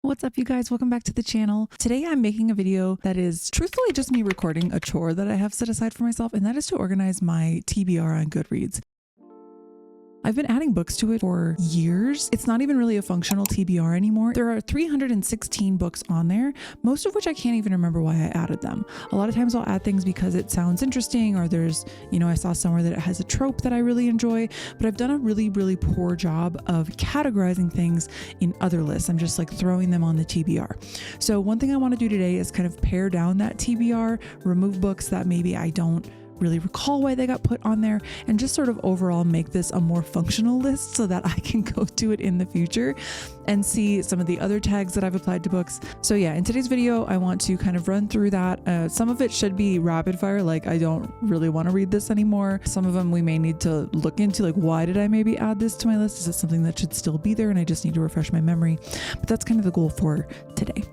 What's up, you guys? Welcome back to the channel. Today I'm making a video that is truthfully just me recording a chore that I have set aside for myself, and that is to organize my TBR on Goodreads. I've been adding books to it for years. It's not even really a functional TBR anymore. There are 316 books on there, most of which I can't even remember why I added them. A lot of times I'll add things because it sounds interesting, or there's, I saw somewhere that it has a trope that I really enjoy, but I've done a really poor job of categorizing things in other lists. I'm just like throwing them on the TBR. So one thing I want to do today is kind of pare down that TBR, remove books that maybe I don't really recall why they got put on there, and just sort of overall make this a more functional list so that I can go to it in the future and see some of the other tags that I've applied to books. So yeah, in today's video, I want to kind of run through that. Some of it should be rapid fire, like I don't really want to read this anymore. Some of them we may need to look into, like why did I maybe add this to my list? Is it something that should still be there and I just need to refresh my memory? But that's kind of the goal for today.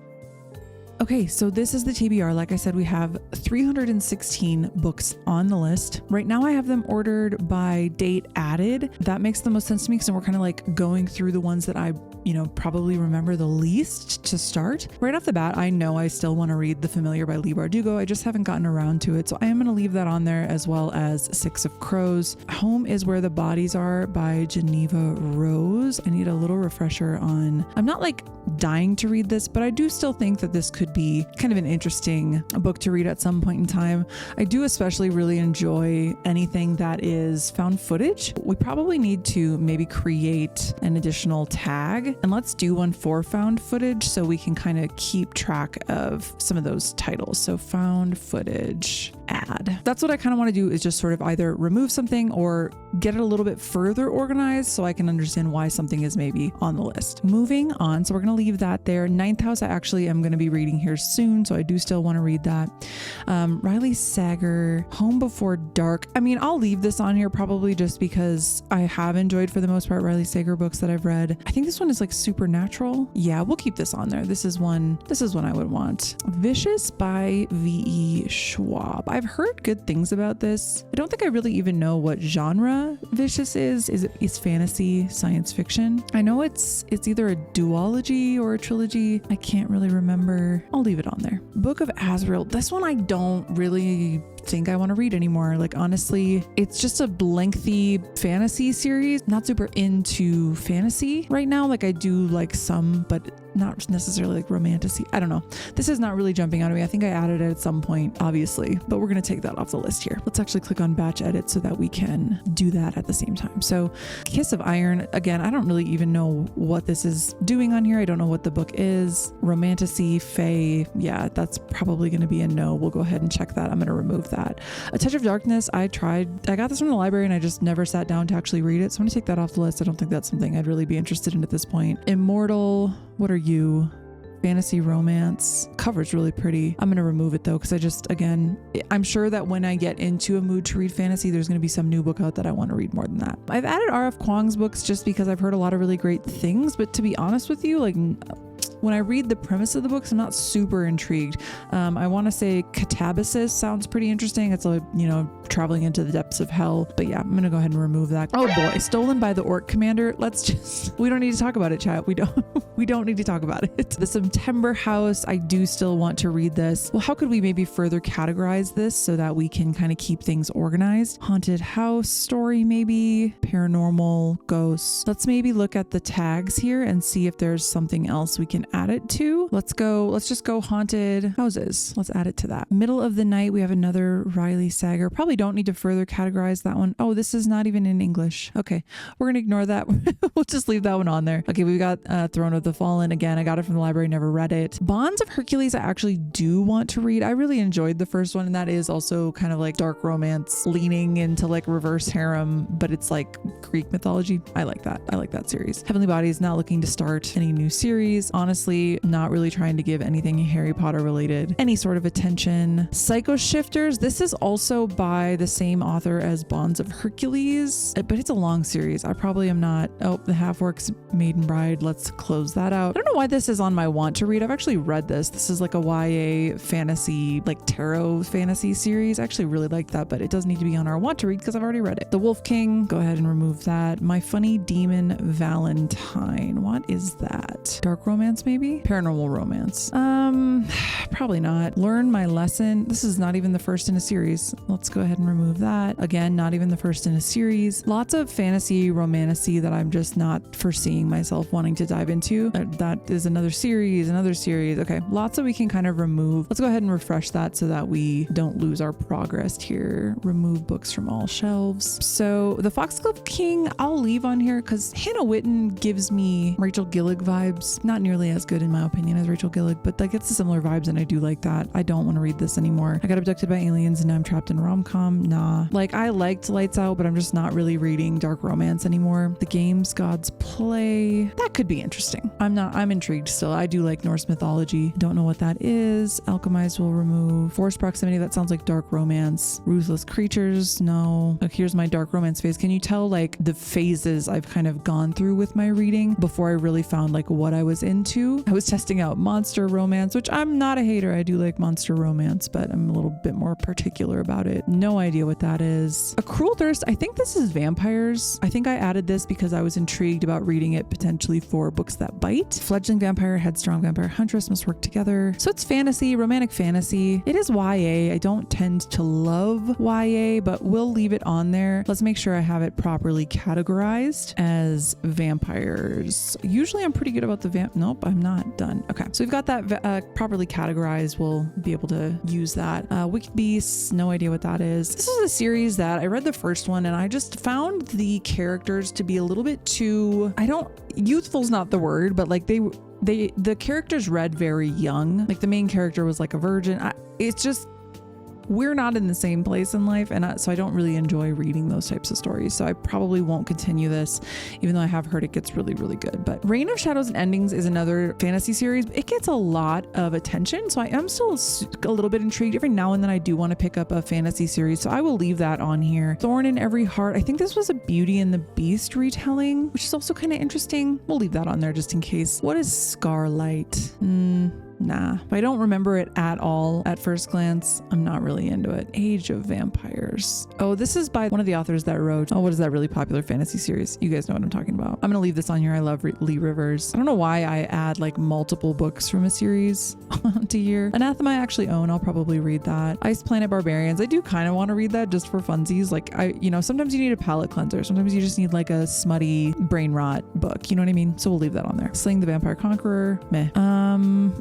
Okay, so this is the TBR. Like I said, we have 316 books on the list. Right now I have them ordered by date added. That makes the most sense to me because we're kind of like going through the ones that I, probably remember the least to start. Right off the bat, I know I still want to read The Familiar by Leigh Bardugo. I just haven't gotten around to it. So I am going to leave that on there, as well as Six of Crows. Home is Where the Bodies Are by Geneva Rose. I need a little refresher on, I'm not like dying to read this, but I do still think that this could be kind of an interesting book to read at some point in time. I do especially really enjoy anything that is found footage. We probably need to maybe create an additional tag, and let's do one for found footage so we can kind of keep track of some of those titles. So found footage add. That's what I kind of want to do, is just sort of either remove something or get it a little bit further organized so I can understand why something is maybe on the list. Moving on, so we're going to leave that there. Ninth House I actually am going to be reading here soon, so I do still want to read that. Riley Sager, Home Before Dark. I mean, I'll leave this on here probably just because I have enjoyed, for the most part, Riley Sager books that I've read. I think this one is like supernatural. Yeah, we'll keep this on there. This is one I would want. Vicious by V.E. Schwab. I've heard good things about this. I don't think I really even know what genre Vicious is. Is it fantasy, science fiction? I know it's either a duology or a trilogy. I can't really remember. I'll leave it on there. Book of Azrael. This one I don't really think I want to read anymore. Like, honestly, it's just a lengthy fantasy series. Not super into fantasy right now. Like, I do like some, but not necessarily like romantasy. I don't know. This is not really jumping out at me. I think I added it at some point, obviously, but we're going to take that off the list here. Let's actually click on batch edit so that we can do that at the same time. So Kiss of Iron, again, I don't really even know what this is doing on here. I don't know what the book is. Romantasy, fae. Yeah, that's probably going to be a no. We'll go ahead and check that. I'm going to remove that. A Touch of Darkness, I got this from the library and I just never sat down to actually read it. So I'm going to take that off the list. I don't think that's something I'd really be interested in at this point. Immortal, what are you? Fantasy romance. Cover's really pretty. I'm going to remove it though, because I'm sure that when I get into a mood to read fantasy, there's going to be some new book out that I want to read more than that. I've added R.F. Kuang's books just because I've heard a lot of really great things, but to be honest with you, like, when I read the premise of the books, I'm not super intrigued. I want to say Catabasis sounds pretty interesting. It's like, traveling into the depths of hell. But yeah, I'm going to go ahead and remove that. Oh boy, Stolen by the Orc Commander. We don't need to talk about it, chat. We don't need to talk about it. The September House, I do still want to read this. Well, how could we maybe further categorize this so that we can kind of keep things organized? Haunted house story, maybe. Paranormal, ghosts. Let's maybe look at the tags here and see if there's something else we can add it to. Let's just go haunted houses. Let's add it to that. Middle of the Night, we have another Riley Sager. Probably don't need to further categorize that one. Oh, this is not even in English. Okay, we're gonna ignore that. We'll just leave that one on there. Okay, we got Throne of the Fallen. Again, I got it from the library, never read it. Bonds of Hercules, I actually do want to read. I really enjoyed the first one, and that is also kind of like dark romance leaning into like reverse harem, but it's like Greek mythology. I like that. I like that series. Heavenly Bodies, not looking to start any new series. Honestly, not really trying to give anything Harry Potter related any sort of attention. Psycho Shifters, this is also by the same author as Bonds of Hercules, but it's a long series. I probably am not. Oh, The Half-Orcs Maiden Bride. Let's close that out. I don't know why this is on my want to read. I've actually read this. This is like a YA fantasy, like tarot fantasy series. I actually really like that, but it does need to be on our want to read because I've already read it. The Wolf King, go ahead and remove that. My Funny Demon Valentine. What is that? Dark romance maybe? Paranormal romance. Probably not. Learn my lesson. This is not even the first in a series. Let's go ahead and remove that. Again, not even the first in a series. Lots of fantasy, romantasy that I'm just not foreseeing myself wanting to dive into. That is another series. Okay, lots that we can kind of remove. Let's go ahead and refresh that so that we don't lose our progress here. Remove books from all shelves. So the Foxglove King, I'll leave on here because Hannah Witten gives me Rachel Gillig vibes. Not nearly as good in my opinion as Rachel Gillig, but that gets the similar vibes and I do like that. I don't want to read this anymore. I got abducted by aliens and now I'm trapped in rom-com. Nah. Like I liked Lights Out, but I'm just not really reading dark romance anymore. The Games Gods Play. That could be interesting. I'm intrigued still. I do like Norse mythology. Don't know what that is. Alchemized will remove. Forced Proximity. That sounds like dark romance. Ruthless Creatures. No. Look, here's my dark romance phase. Can you tell like the phases I've kind of gone through with my reading before I really found like what I was into? I was testing out monster romance, which I'm not a hater. I do like monster romance, but I'm a little bit more particular about it. No idea what that is. A Cruel Thirst. I think this is vampires. I think I added this because I was intrigued about reading it potentially for books that bite. Fledgling Vampire, Headstrong Vampire Huntress must work together. So it's fantasy, romantic fantasy. It is YA. I don't tend to love YA, but we'll leave it on there. Let's make sure I have it properly categorized as vampires. Usually I'm pretty good about the nope, I'm not done. Okay, so we've got that properly categorized. We'll be able to use that. Wicked Beasts, no idea what that is. This is a series that I read the first one and I just found the characters to be a little bit too, youthful's not the word, but like the characters read very young. Like the main character was like a virgin. It's just, we're not in the same place in life, and so I don't really enjoy reading those types of stories. So I probably won't continue this, even though I have heard it gets really, really good. But Reign of Shadows and Endings is another fantasy series. It gets a lot of attention, so I am still a little bit intrigued. Every now and then I do want to pick up a fantasy series, so I will leave that on here. Thorn in Every Heart. I think this was a Beauty and the Beast retelling, which is also kind of interesting. We'll leave that on there just in case. What is Scarlight? Nah, I don't remember it at all at first glance. I'm not really into it. Age of Vampires. Oh, this is by one of the authors that wrote, what is that really popular fantasy series? You guys know what I'm talking about. I'm gonna leave this on here. I love Lee Rivers. I don't know why I add like multiple books from a series onto here. Anathema I actually own. I'll probably read that. Ice Planet Barbarians. I do kind of want to read that just for funsies. Like sometimes you need a palate cleanser. Sometimes you just need like a smutty brain rot book. You know what I mean? So we'll leave that on there. Slaying the Vampire Conqueror. Meh.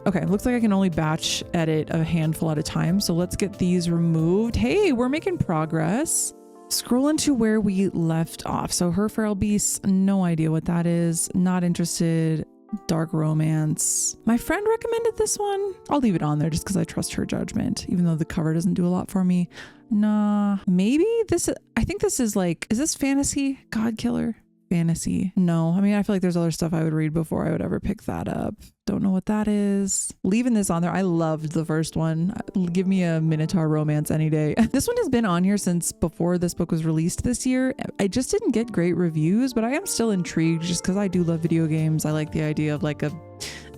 Okay. Looks like I can only batch edit a handful at a time. So let's get these removed. Hey, we're making progress. Scroll into where we left off. So Her Feral Beasts, no idea what that is. Not interested. Dark romance. My friend recommended this one. I'll leave it on there just because I trust her judgment, even though the cover doesn't do a lot for me. Nah, maybe this, I think this is like, is this fantasy? God Killer? Fantasy. No, I mean, I feel like there's other stuff I would read before I would ever pick that up. Don't know what that is. Leaving this on there. I loved the first one. Give me a Minotaur romance any day. This one has been on here since before this book was released this year. I just didn't get great reviews, but I am still intrigued just because I do love video games. I like the idea of like a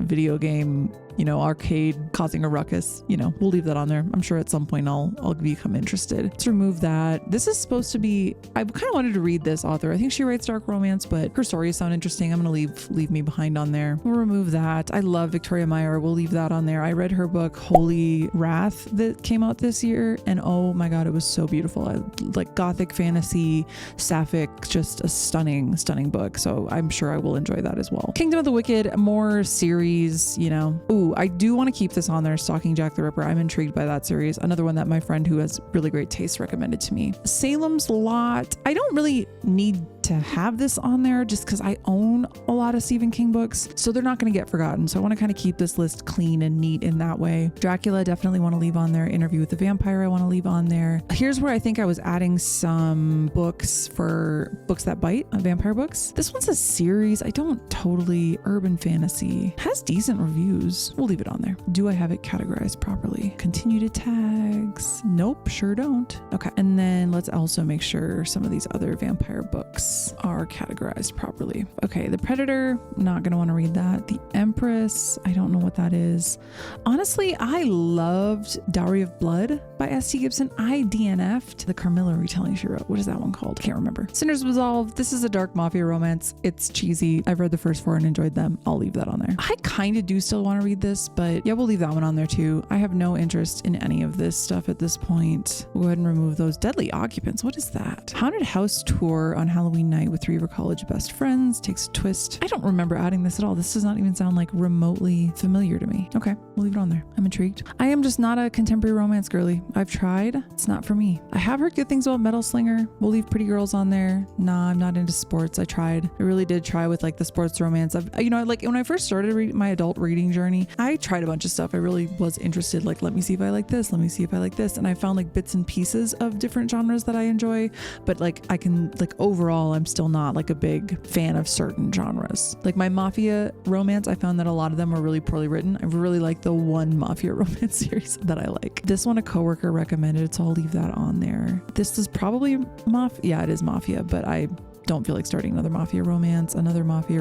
video game, arcade causing a ruckus. We'll leave that on there. I'm sure at some point I'll become interested. Let's remove that. This is supposed to be, I kind of wanted to read this author. I think she writes dark romance, but her stories sound interesting. I'm going to leave Me Behind on there. We'll remove that. I love Victoria Meyer. We'll leave that on there. I read her book Holy Wrath that came out this year, and oh my god, it was so beautiful. I like gothic fantasy, sapphic, just a stunning book. So I'm sure I will enjoy that as well. Kingdom of the Wicked, more series, Ooh, I do want to keep this on there. Stalking Jack the Ripper. I'm intrigued by that series. Another one that my friend who has really great taste recommended to me. Salem's Lot. I don't really need to have this on there just because I own a lot of Stephen King books, so they're not going to get forgotten. So I want to kind of keep this list clean and neat in that way. Dracula, definitely want to leave on there. Interview with the Vampire, I want to leave on there. Here's where I think I was adding some books for books that bite, vampire books. This one's a series. I don't totally, urban fantasy. Has decent reviews. We'll leave it on there. Do I have it categorized properly? Continue to tags. Nope, sure don't. Okay. And then let's also make sure some of these other vampire books these are categorized properly. Okay, The Predator, not gonna want to read that. The Empress, I don't know what that is. Honestly, I loved Dowry of Blood by S.T. Gibson. I DNF'd the Carmilla retelling she wrote. What is that one called? Can't remember. Sinners Resolve. This is a dark mafia romance. It's cheesy. I've read the first 4 and enjoyed them. I'll leave that on there. I kind of do still want to read this, but yeah, we'll leave that one on there too. I have no interest in any of this stuff at this point. We'll go ahead and remove those. Deadly Occupants. What is that? Haunted House Tour on Halloween night with 3 of her college best friends takes a twist. I don't remember adding this at all. This does not even sound like remotely familiar to me. Okay, we'll leave it on there. I'm intrigued. I am just not a contemporary romance girly. I've tried. It's not for me. I have heard good things about Metal Slinger. We'll leave Pretty Girls on there. Nah, I'm not into sports. I tried. I really did try with like the sports romance. Like when I first started my adult reading journey, I tried a bunch of stuff. I really was interested. Like, let me see if I like this. Let me see if I like this. And I found like bits and pieces of different genres that I enjoy. But like I can like overall, I'm still not like a big fan of certain genres. Like my mafia romance, I found that a lot of them were really poorly written. I really like the one mafia romance series that I like. This one a coworker recommended, so I'll leave that on there. This is probably mafia. Yeah, it is mafia, but I don't feel like starting another mafia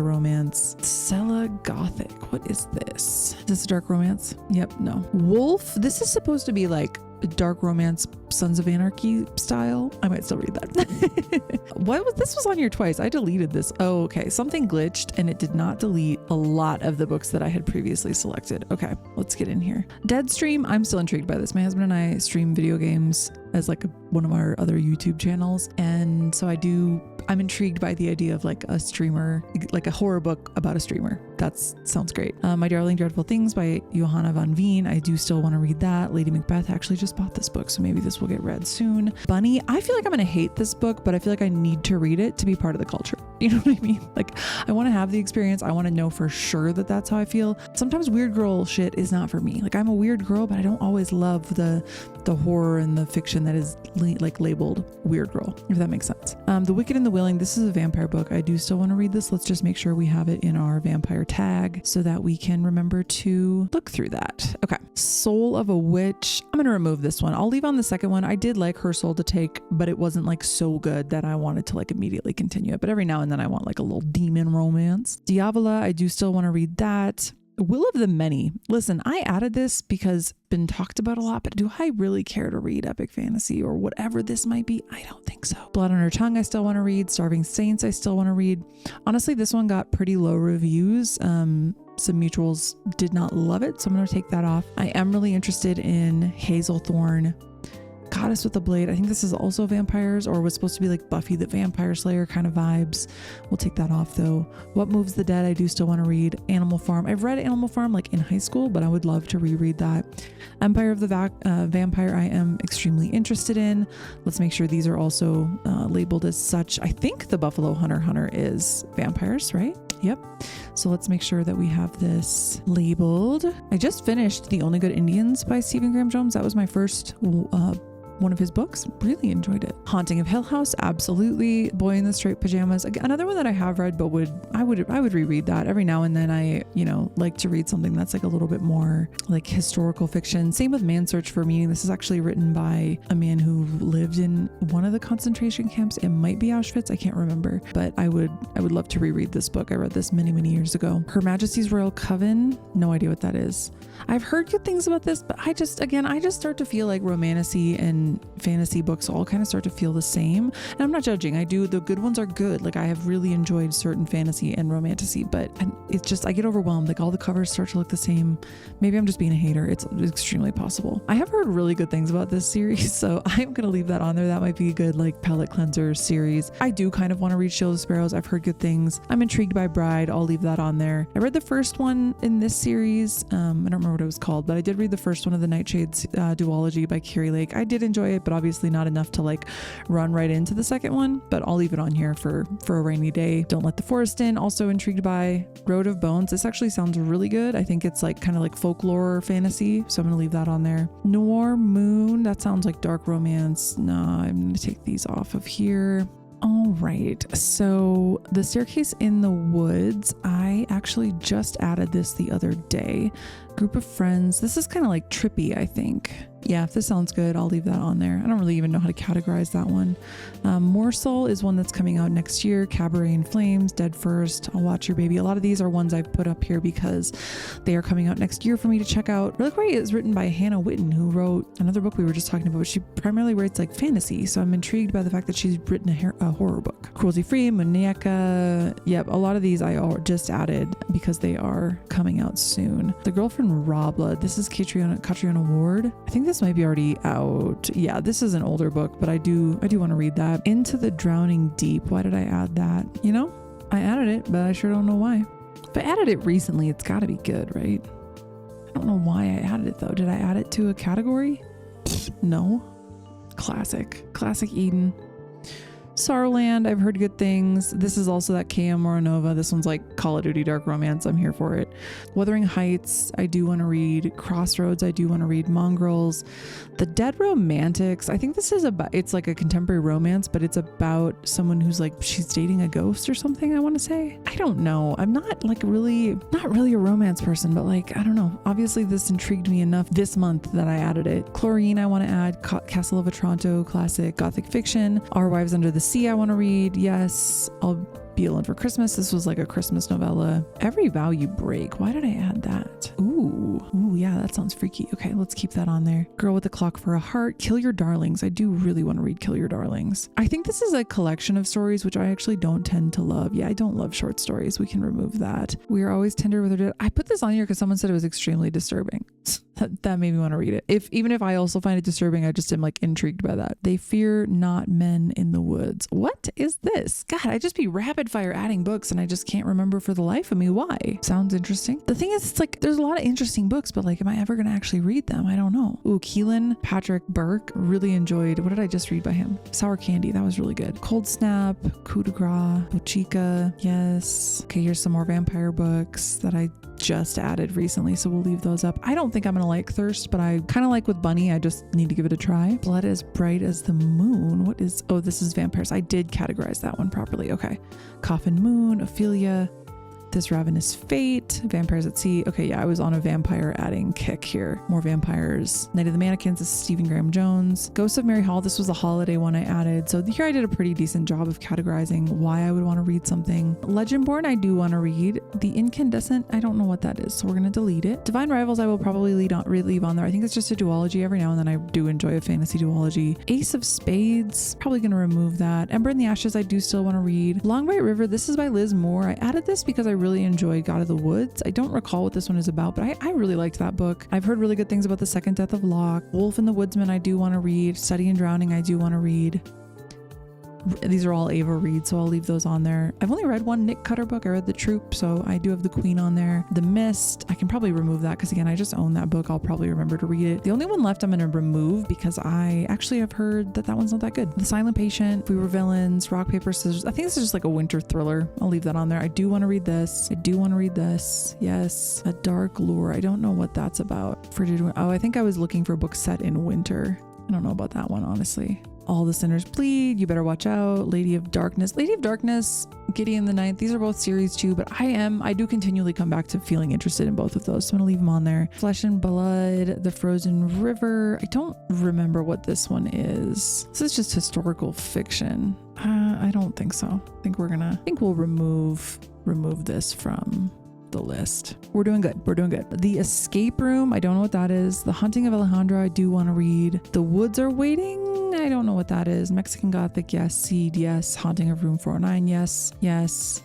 romance. Sella Gothic. What is this? Is this a dark romance? Yep, no. Wolf. This is supposed to be like dark romance, Sons of Anarchy style. I might still read that. This was on here twice. I deleted this. Oh, okay. Something glitched and it did not delete a lot of the books that I had previously selected. Okay, let's get in here. Deadstream. I'm still intrigued by this. My husband and I stream video games as like one of our other YouTube channels. And so I'm intrigued by the idea of like a streamer, like a horror book about a streamer. That sounds great. My Darling Dreadful Things by Johanna von Veen. I do still want to read that. Lady Macbeth, actually just bought this book, so maybe this will get read soon. Bunny, I feel like I'm going to hate this book, but I feel like I need to read it to be part of the culture. You know what I mean? Like I want to have the experience. I want to know for sure that that's how I feel. Sometimes weird girl shit is not for me. Like I'm a weird girl, but I don't always love the horror and the fiction that is like labeled weird girl, if that makes sense. The Wicked and the Willing. This is a vampire book. I do still want to read this. Let's just make sure we have it in our vampire tag so that we can remember to look through that. Okay. Soul of a Witch. I'm going to remove this one. I'll leave on the second one. I did like Her Soul to Take, but it wasn't like so good that I wanted to like immediately continue it. But every now and then I want like a little demon romance. Diavola. I do still want to read that. Will of the Many. Listen, I added this because it's been talked about a lot, but do I really care to read epic fantasy or whatever this might be? I don't think so. Blood on Her Tongue, I still want to read. Starving Saints, I still want to read. Honestly, this one got pretty low reviews. Some mutuals did not love it, so I'm going to take that off. I am really interested in Hazelthorn. Goddess with a Blade. I think this is also vampires, or was supposed to be like Buffy the Vampire Slayer kind of vibes. We'll take that off though. What Moves the Dead, I do still want to read. Animal Farm. I've read Animal Farm like in high school, but I would love to reread that. Empire of the Vampire, I am extremely interested in. Let's make sure these are also labeled as such. I think the Buffalo Hunter is vampires, right? Yep. So let's make sure that we have this labeled. I just finished The Only Good Indians by Stephen Graham Jones. That was my first one of his books. Really enjoyed it. Haunting of Hill House, absolutely. Boy in the Striped Pajamas, another one that I have read, but I would reread that every now and then. I like to read something that's like a little bit more like historical fiction. Same with Man's Search for Meaning. This is actually written by a man who lived in one of the concentration camps. It might be Auschwitz, I can't remember, but I would love to reread this book. I read this many years ago. Her Majesty's Royal Coven, no idea what that is. I've heard good things about this, but I just start to feel like romantasy and fantasy books all kind of start to feel the same. And I'm not judging. The good ones are good. Like I have really enjoyed certain fantasy and romantasy, but it's just, I get overwhelmed. Like all the covers start to look the same. Maybe I'm just being a hater. It's extremely possible. I have heard really good things about this series, so I'm going to leave that on there. That might be a good like palette cleanser series. I do kind of want to read Shield of Sparrows. I've heard good things. I'm intrigued by Bride. I'll leave that on there. I read the first one in this series. I don't remember what it was called, but I did read the first one of the Nightshades duology by Carrie Lake. I did enjoy it, but obviously not enough to like run right into the second one, but I'll leave it on here for a rainy day. Don't Let the Forest In. Also intrigued by Road of Bones. This actually sounds really good. I think it's like kind of like folklore fantasy, so I'm gonna leave that on there. Noir Moon, that sounds like dark romance. Nah, I'm gonna take these off of here. All right, so The Staircase in the Woods, I actually just added this the other day. Group of friends. This is kind of like trippy, I think. Yeah, if this sounds good, I'll leave that on there. I don't really even know how to categorize that one. Morsel is one that's coming out next year. Cabaret in Flames, Dead First, I'll Watch Your Baby. A lot of these are ones I've put up here because they are coming out next year for me to check out. Reliquary is written by Hannah Witten, who wrote another book we were just talking about. She primarily writes like fantasy, so I'm intrigued by the fact that she's written a horror book. Cruelty Free, Maniaca. Yep, a lot of these I just added because they are coming out soon. The Girl from Raw Blood. This is Catriona Ward. I think this might be already out. Yeah, this is an older book, but I do want to read that. Into the Drowning Deep. Why did I add that? You know, I added it, but I sure don't know why. If I added it recently, it's got to be good, right? I don't know why I added it though. Did I add it to a category? No. Classic Eden. Sorrowland, I've heard good things. This is also that K.M. Moronova. This one's like Call of Duty Dark Romance. I'm here for it. Wuthering Heights, I do want to read. Crossroads, I do want to read. Mongrels. The Dead Romantics, I think this is about, it's like a contemporary romance, but it's about someone who's like, she's dating a ghost or something, I want to say. I don't know. I'm not really a romance person, but like, I don't know. Obviously this intrigued me enough this month that I added it. Chlorine, I want to add. Castle of Otranto, classic Gothic fiction. Our Wives Under the Sea, I want to read. Yes. I'll Be Alone for Christmas. This was like a Christmas novella. Every Vow You Break. Why did I add that? Ooh, yeah, that sounds freaky. Okay, let's keep that on there. Girl with a Clock for a Heart. Kill Your Darlings. I do really want to read Kill Your Darlings. I think this is a collection of stories, which I actually don't tend to love. Yeah, I don't love short stories. We can remove that. We Are Always Tender with Her Dead. I put this on here because someone said it was extremely disturbing. That made me want to read it. Even if I also find it disturbing, I just am like intrigued by that. They Fear Not Men in the Woods. What is this? God, I just be rapid fire adding books and I just can't remember for the life of me why. Sounds interesting. The thing is, it's like there's a lot of interesting books, but like, am I ever going to actually read them? I don't know. Ooh, Keelan Patrick Burke. Really enjoyed. What did I just read by him? Sour Candy. That was really good. Cold Snap, Coup de Grace, Bochica. Yes. Okay, here's some more vampire books that I just added recently, so we'll leave those up. I don't think I'm gonna like Thirst, but I kind of like with Bunny. I just need to give it a try. Blood as Bright as the Moon. What is, oh, this is vampires. I did categorize that one properly. Okay. Coffin Moon, Ophelia, This Ravenous Fate, Vampires at Sea. Okay, yeah, I was on a vampire adding kick here. More vampires. Night of the Mannequins, this is Stephen Graham Jones. Ghosts of Mary Hall, this was a holiday one I added. So here I did a pretty decent job of categorizing why I would want to read something. Legendborn, I do want to read. The Incandescent, I don't know what that is, so we're going to delete it. Divine Rivals, I will probably leave on there. I think it's just a duology. Every now and then I do enjoy a fantasy duology. Ace of Spades, probably going to remove that. Ember in the Ashes, I do still want to read. Long Bright River, this is by Liz Moore. I added this because I really enjoyed God of the Woods. I don't recall what this one is about, but I really liked that book. I've heard really good things about The Second Death of Locke. Wolf and the Woodsman, I do want to read. Study in Drowning, I do want to read. These are all Ava Reed, so I'll leave those on there. I've only read one Nick Cutter book. I read The Troop, so I do have The Queen on there. The Mist, I can probably remove that because again, I just own that book. I'll probably remember to read it. The only one left I'm going to remove because I actually have heard that one's not that good. The Silent Patient, If We Were Villains, Rock, Paper, Scissors. I think this is just like a winter thriller. I'll leave that on there. I do want to read this. I do want to read this. Yes. A Dark Lure. I don't know what that's about. Oh, I think I was looking for a book set in winter. I don't know about that one, honestly. All the Sinners Bleed, You Better Watch Out, Lady of Darkness, Gideon the Ninth. These are both series 2, but I do continually come back to feeling interested in both of those, so I'm gonna leave them on there. Flesh and Blood, The Frozen River. I don't remember what this one is. This is just historical fiction. I don't think so. I think we'll remove this from the list. We're doing good. The Escape Room, I don't know what that is. The Hunting of Alejandra, I do want to read. The Woods Are Waiting, I don't know what that is. Mexican Gothic, yes. Seed, yes. Haunting of Room 409, yes.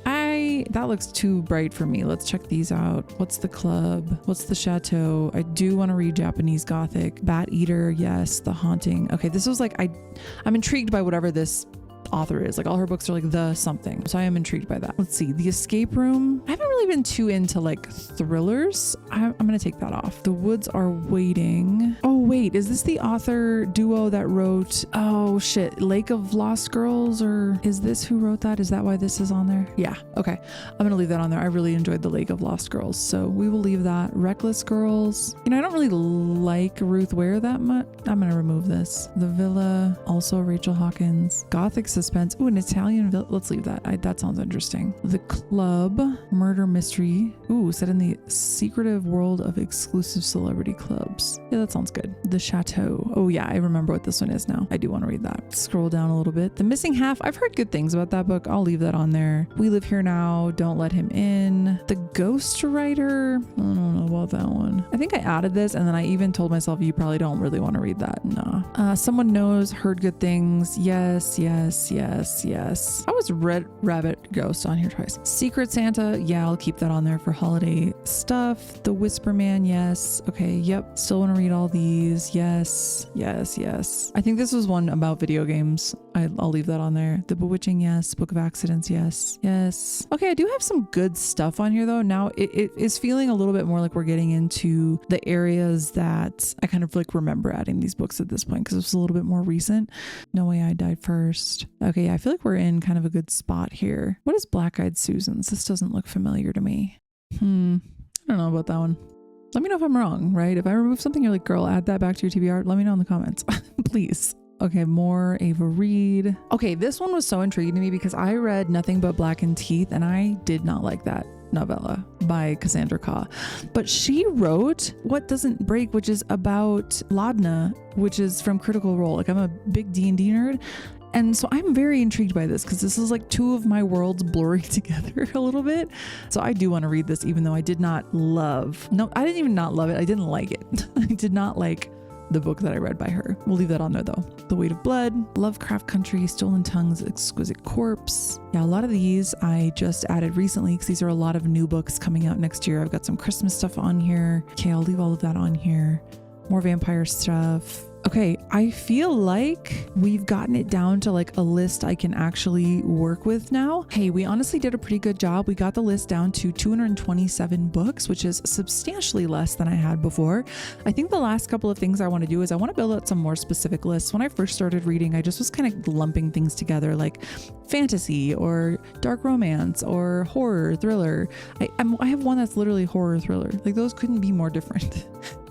That looks too bright for me. Let's check these out. What's the Club? What's the Chateau? I do want to read Japanese Gothic. Bat Eater, yes. The Haunting. Okay, this was like, I'm intrigued by whatever this author is. Like all her books are like the something, so I am intrigued by that. Let's see. The Escape Room, I haven't really been too into like thrillers. I'm gonna take that off. The Woods Are Waiting. Oh wait, is this the author duo that wrote, oh shit, Lake of Lost Girls? Or is this who wrote that? Is that why this is on there? Yeah, okay, I'm gonna leave that on there. I really enjoyed The Lake of Lost Girls, so we will leave that. Reckless Girls, I don't really like Ruth Ware that much. I'm gonna remove this. The Villa, also Rachel Hawkins. Gothic suspense. Ooh, an Italian let's leave that. That sounds interesting. The Club, murder mystery. Ooh, set in the secretive world of exclusive celebrity clubs. Yeah, that sounds good. The Chateau. Oh yeah, I remember what this one is now. I do want to read that. Scroll down a little bit. The Missing Half. I've heard good things about that book. I'll leave that on there. We Live Here Now. Don't Let Him In. The Ghost Writer. I don't know about that one. I think I added this and then I even told myself you probably don't really want to read that. Nah. Someone Knows. Heard good things. Yes, yes, yes, yes. I was Red Rabbit Ghost on here twice. Secret Santa. Yeah, I'll keep that on there for holiday stuff. The Whisper Man. Yes. Okay. Yep. Still want to read all these. Yes. Yes. Yes. I think this was one about video games. I'll leave that on there. The Bewitching. Yes. Book of Accidents. Yes. Yes. Okay. I do have some good stuff on here though. Now it is feeling a little bit more like we're getting into the areas that I kind of like remember adding these books at this point because it's a little bit more recent. No Way I Died First. Okay. Yeah, I feel like we're in kind of a good spot here. What is Black Eyed Susans? This doesn't look familiar to me. I don't know about that one. Let me know if I'm wrong, right? If I remove something, you're like, girl, add that back to your TBR. Let me know in the comments, please. Okay, more Ava Reed. Okay, this one was so intriguing to me because I read Nothing But Blackened Teeth and I did not like that novella by Cassandra Khaw. But she wrote What Doesn't Break, which is about Laudna, which is from Critical Role. Like I'm a big D&D nerd. And so I'm very intrigued by this because this is like two of my worlds blurring together a little bit. So I do want to read this even though I did not love. No, I didn't even not love it. I didn't like it. I did not like the book that I read by her. We'll leave that on there though. The Weight of Blood, Lovecraft Country, Stolen Tongues, Exquisite Corpse. Yeah, a lot of these I just added recently because these are a lot of new books coming out next year. I've got some Christmas stuff on here. Okay, I'll leave all of that on here. More vampire stuff. Okay, I feel like we've gotten it down to like a list I can actually work with now. Hey, we honestly did a pretty good job. We got the list down to 227 books, which is substantially less than I had before. I think the last couple of things I want to do is I want to build out some more specific lists. When I first started reading, I just was kind of lumping things together like fantasy or dark romance or horror, thriller. I have one that's literally horror thriller. Like those couldn't be more different.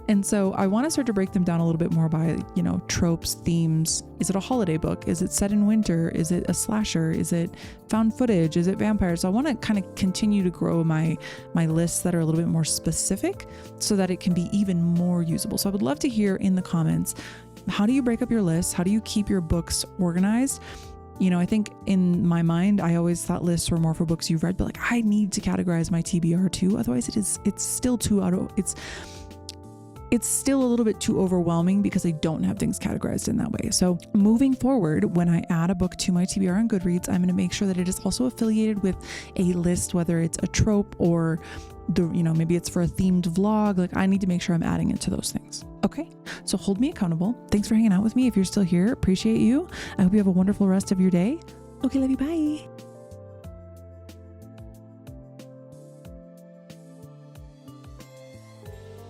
And so I want to start to break them down a little bit more by, you know, tropes, themes. Is it a holiday book? Is it set in winter? Is it a slasher? Is it found footage? Is it vampires? So I want to kind of continue to grow my lists that are a little bit more specific so that it can be even more usable. So I would love to hear in the comments, how do you break up your lists? How do you keep your books organized? You know, I think in my mind, I always thought lists were more for books you've read, but like I need to categorize my TBR too. Otherwise it's still too it's still a little bit too overwhelming because I don't have things categorized in that way. So moving forward, when I add a book to my TBR on Goodreads, I'm going to make sure that it is also affiliated with a list, whether it's a trope or maybe it's for a themed vlog. Like I need to make sure I'm adding it to those things. Okay. So hold me accountable. Thanks for hanging out with me. If you're still here, appreciate you. I hope you have a wonderful rest of your day. Okay, love you. Bye.